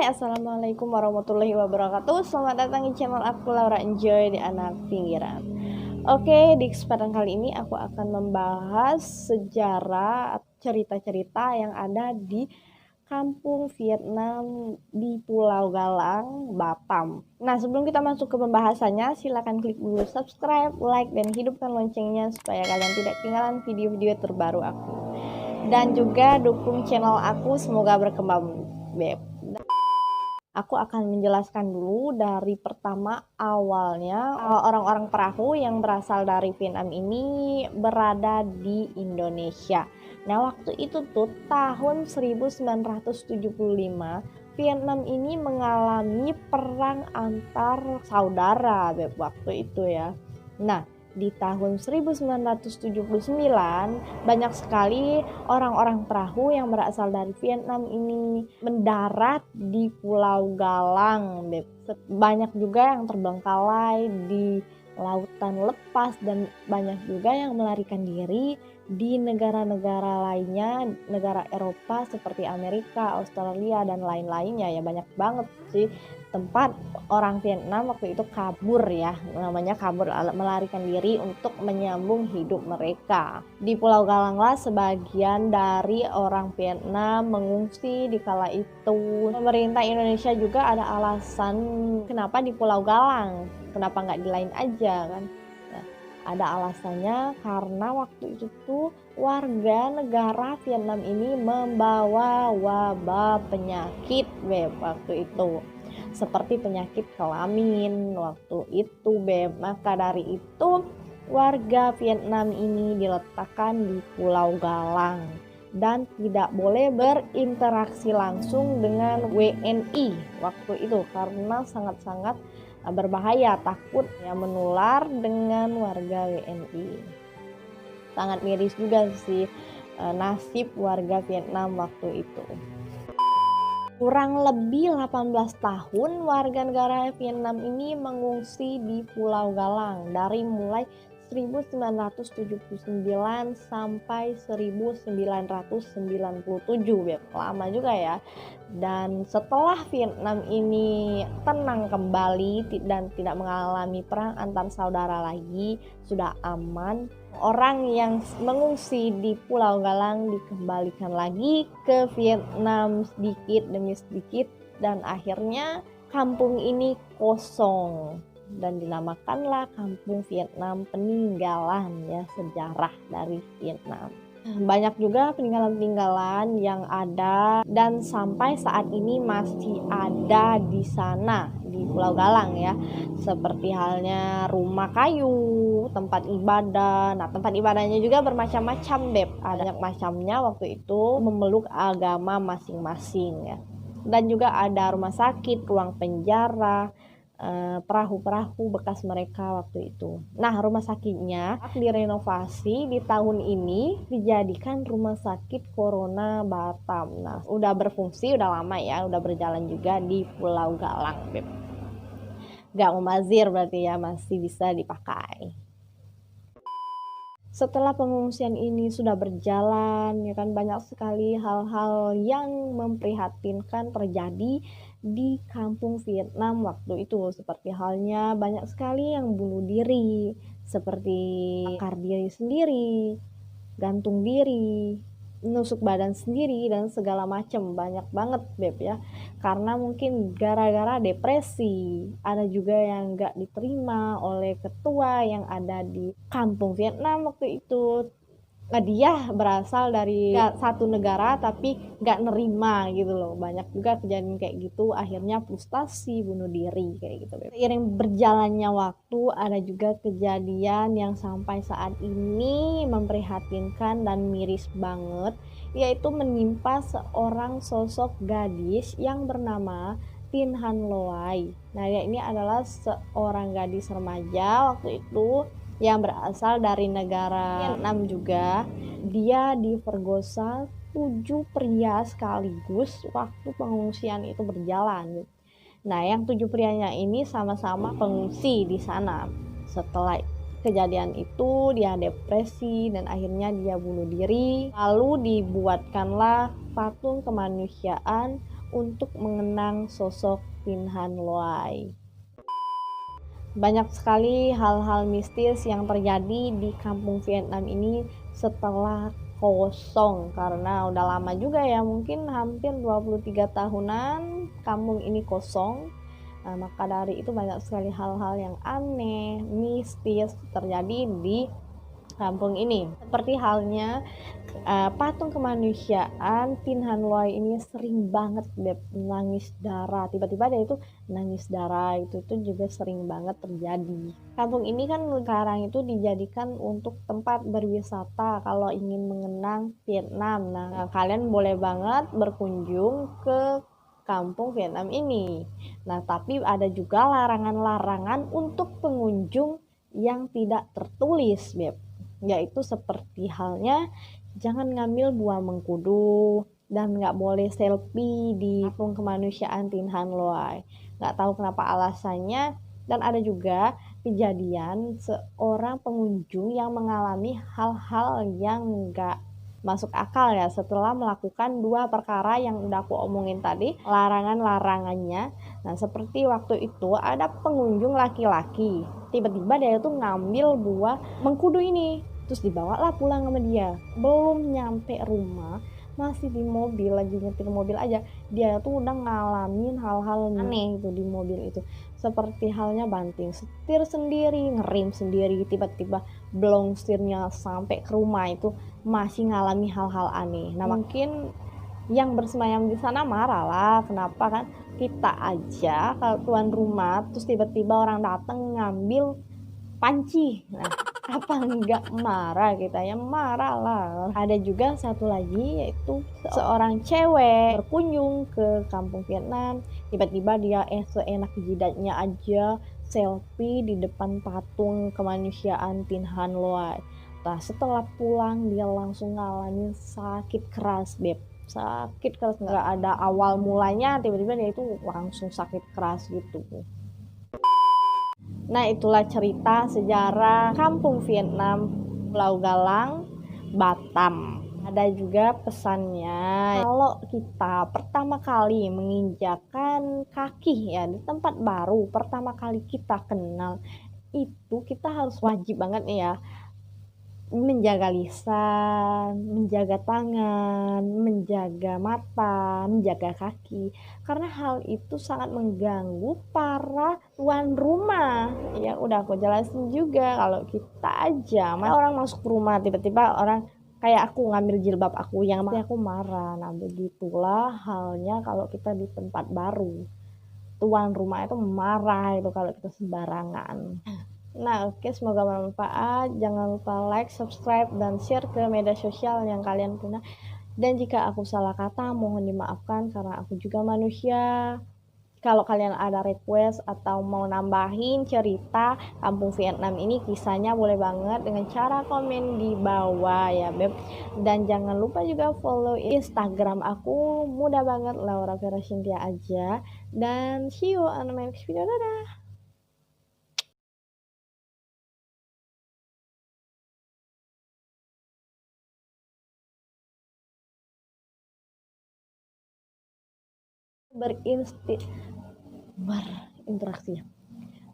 Assalamualaikum warahmatullahi wabarakatuh. Selamat datang di channel aku, Laura Enjoy di Anak Pinggiran. Oke, di kesempatan kali ini aku akan membahas sejarah cerita-cerita yang ada di kampung Vietnam di Pulau Galang, Batam. Nah, sebelum kita masuk ke pembahasannya, silakan klik dulu subscribe, like, dan hidupkan loncengnya supaya kalian tidak ketinggalan video-video terbaru aku. Dan juga dukung channel aku, semoga berkembang. Aku akan menjelaskan dulu dari pertama awalnya orang-orang perahu yang berasal dari Vietnam ini berada di Indonesia. Nah, waktu itu tuh tahun 1975 Vietnam ini mengalami perang antar saudara waktu itu ya. Nah, di tahun 1979 banyak sekali orang-orang perahu yang berasal dari Vietnam ini mendarat di Pulau Galang. Banyak juga yang terbengkalai di lautan lepas dan banyak juga yang melarikan diri di negara-negara lainnya, negara Eropa seperti Amerika, Australia, dan lain-lainnya ya. Banyak banget sih tempat orang Vietnam waktu itu kabur ya, namanya kabur, melarikan diri untuk menyambung hidup mereka. Di Pulau Galanglah sebagian dari orang Vietnam mengungsi di kala itu. Pemerintah Indonesia juga ada alasan kenapa di Pulau Galang, kenapa nggak di lain aja kan. Nah, ada alasannya karena waktu itu tuh warga negara Vietnam ini membawa wabah penyakit waktu itu, seperti penyakit kelamin waktu itu Maka dari itu warga Vietnam ini diletakkan di Pulau Galang dan tidak boleh berinteraksi langsung dengan WNI waktu itu karena sangat-sangat berbahaya, takut ya menular dengan warga WNI. Sangat miris juga sih nasib warga Vietnam waktu itu. Kurang lebih 18 tahun warga negara Vietnam ini mengungsi di Pulau Galang dari mulai 1979 sampai 1997, lama juga ya. Dan setelah Vietnam ini tenang kembali dan tidak mengalami perang antar saudara lagi, sudah aman, orang yang mengungsi di Pulau Galang dikembalikan lagi ke Vietnam sedikit demi sedikit dan akhirnya kampung ini kosong dan dinamakanlah Kampung Vietnam Peninggalan ya, sejarah dari Vietnam. Banyak juga peninggalan-peninggalan yang ada dan sampai saat ini masih ada di sana di Pulau Galang ya, seperti halnya rumah kayu, tempat ibadah. Nah, tempat ibadahnya juga bermacam-macam ada banyak macamnya waktu itu memeluk agama masing-masing ya. Dan juga ada rumah sakit, ruang penjara, perahu-perahu bekas mereka waktu itu. Nah, rumah sakitnya direnovasi di tahun ini dijadikan Rumah Sakit Corona Batam. Nah, udah berfungsi, udah lama ya, udah berjalan juga di Pulau Galang, Gak membazir berarti ya, masih bisa dipakai. Setelah pengungsian ini sudah berjalan ya kan, banyak sekali hal-hal yang memprihatinkan terjadi di kampung Vietnam waktu itu, seperti halnya banyak sekali yang bunuh diri, seperti bakar diri sendiri, gantung diri, menusuk badan sendiri, dan segala macam. Banyak banget ya, karena mungkin gara-gara depresi. Ada juga yang gak diterima oleh ketua yang ada di kampung Vietnam waktu itu. Dia berasal dari satu negara tapi gak nerima gitu loh. Banyak juga kejadian kayak gitu, akhirnya frustasi, bunuh diri kayak gitu. Seiring berjalannya waktu ada juga kejadian yang sampai saat ini memprihatinkan dan miris banget, yaitu menimpa seorang sosok gadis yang bernama Tin Han Loai. Nah, ini adalah seorang gadis remaja waktu itu yang berasal dari negara Vietnam juga. Dia diperkosa 7 pria sekaligus waktu pengungsian itu berjalan. Nah, yang 7 prianya ini sama-sama pengungsi di sana. Setelah kejadian itu dia depresi dan akhirnya dia bunuh diri. Lalu dibuatkanlah patung kemanusiaan untuk mengenang sosok Tin Han Loai. Banyak sekali hal-hal mistis yang terjadi di kampung Vietnam ini setelah kosong, karena udah lama juga ya, mungkin hampir 23 tahunan kampung ini kosong. Nah, maka dari itu banyak sekali hal-hal yang aneh, mistis terjadi di kampung ini. Seperti halnya patung kemanusiaan Tin Han Loai ini sering banget nangis darah. Tiba-tiba dia itu nangis darah, itu tuh juga sering banget terjadi. Kampung ini kan sekarang itu dijadikan untuk tempat berwisata kalau ingin mengenang Vietnam. Nah, kalian boleh banget berkunjung ke kampung Vietnam ini. Nah, tapi ada juga larangan-larangan untuk pengunjung yang tidak tertulis, Beb. Yaitu seperti halnya jangan ngambil buah mengkudu dan nggak boleh selfie di patung kemanusiaan Tin Han Loai. Nggak tahu kenapa alasannya. Dan ada juga kejadian seorang pengunjung yang mengalami hal-hal yang nggak masuk akal ya setelah melakukan dua perkara yang udah aku omongin tadi, larangan-larangannya. Nah, seperti waktu itu ada pengunjung laki-laki, tiba-tiba dia tuh ngambil buah mengkudu ini, terus dibawalah pulang sama dia. Belum nyampe rumah, masih di mobil, lagi nyetir mobil aja, dia tuh udah ngalamin hal-hal aneh itu di mobil itu. Seperti halnya banting setir sendiri, ngerem sendiri, tiba-tiba belum setirnya sampai ke rumah itu masih ngalami hal-hal aneh. Nah, mungkin yang bersemayam di sana marah lah, kenapa kan kita aja kalau tuan rumah terus tiba-tiba orang datang ngambil panci. Nah, apa enggak marah kita ya? Marah lah. Ada juga satu lagi, yaitu seorang cewek berkunjung ke kampung Vietnam, tiba-tiba dia seenak jidatnya aja selfie di depan patung kemanusiaan Tin Han Loai. Nah, setelah pulang dia langsung ngalamin sakit keras, Beb. Sakit keras, nggak ada awal mulanya, tiba-tiba dia itu langsung sakit keras gitu. Nah, itulah cerita sejarah kampung Vietnam, Pulau Galang, Batam. Ada juga pesannya, kalau kita pertama kali menginjakan kaki ya di tempat baru, pertama kali kita kenal, itu kita harus wajib banget nih ya menjaga lisan, menjaga tangan, menjaga mata, menjaga kaki. Karena hal itu sangat mengganggu para tuan rumah. Ya udah aku jelasin juga, kalau kita aja orang masuk rumah tiba-tiba orang kayak aku ngambil jilbab aku yang aku marah. Nah, begitulah halnya kalau kita di tempat baru. Tuan rumah itu marah itu kalau kita sembarangan. Nah, oke, semoga bermanfaat. Jangan lupa like, subscribe, dan share ke media sosial yang kalian punya. Dan jika aku salah kata, mohon dimaafkan karena aku juga manusia. Kalau kalian ada request atau mau nambahin cerita kampung Vietnam ini, kisahnya boleh banget dengan cara komen di bawah ya, Beb. Dan jangan lupa juga follow Instagram aku, mudah banget, Laura Vera Cynthia aja. Dan see you on my next video. Dadah! Berinteraksi.